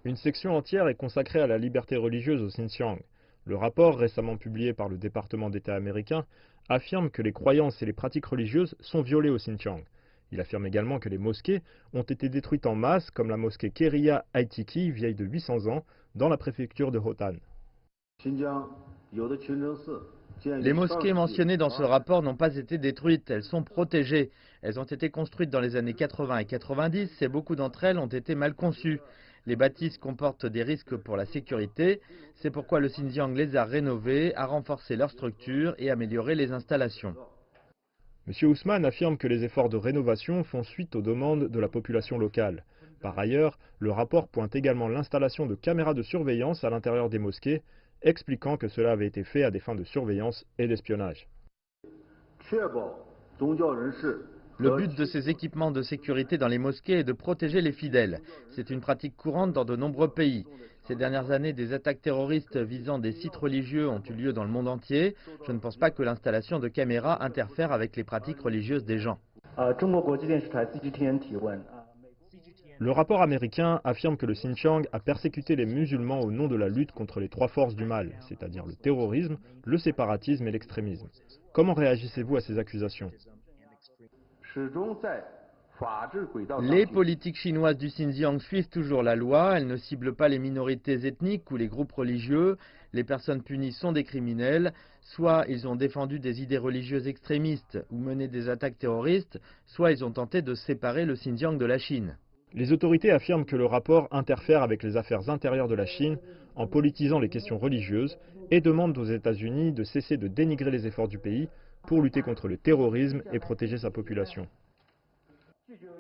Une section entière est consacrée à la liberté religieuse au Xinjiang. Le rapport récemment publié par le département d'État américain affirme que les croyances et les pratiques religieuses sont violées au Xinjiang. Il affirme également que les mosquées ont été détruites en masse, comme la mosquée Keria Aitiki, vieille de 800 ans, dans la préfecture de Hotan. Les mosquées mentionnées dans ce rapport n'ont pas été détruites, elles sont protégées. Elles ont été construites dans les années 80 et 90 et beaucoup d'entre elles ont été mal conçues. Les bâtisses comportent des risques pour la sécurité, c'est pourquoi le Xinjiang les a rénovées, a renforcé leur structure et amélioré les installations. M. Ousmane affirme que les efforts de rénovation font suite aux demandes de la population locale. Par ailleurs, le rapport pointe également l'installation de caméras de surveillance à l'intérieur des mosquées, expliquant que cela avait été fait à des fins de surveillance et d'espionnage. Le but de ces équipements de sécurité dans les mosquées est de protéger les fidèles. C'est une pratique courante dans de nombreux pays. Ces dernières années, des attaques terroristes visant des sites religieux ont eu lieu dans le monde entier. Je ne pense pas que l'installation de caméras interfère avec les pratiques religieuses des gens. Le rapport américain affirme que le Xinjiang a persécuté les musulmans au nom de la lutte contre les trois forces du mal, c'est-à-dire le terrorisme, le séparatisme et l'extrémisme. Comment réagissez-vous à ces accusations ? Les politiques chinoises du Xinjiang suivent toujours la loi, elles ne ciblent pas les minorités ethniques ou les groupes religieux. Les personnes punies sont des criminels, soit ils ont défendu des idées religieuses extrémistes ou mené des attaques terroristes, soit ils ont tenté de séparer le Xinjiang de la Chine. Les autorités affirment que le rapport interfère avec les affaires intérieures de la Chine en politisant les questions religieuses et demandent aux États-Unis de cesser de dénigrer les efforts du pays pour lutter contre le terrorisme et protéger sa population.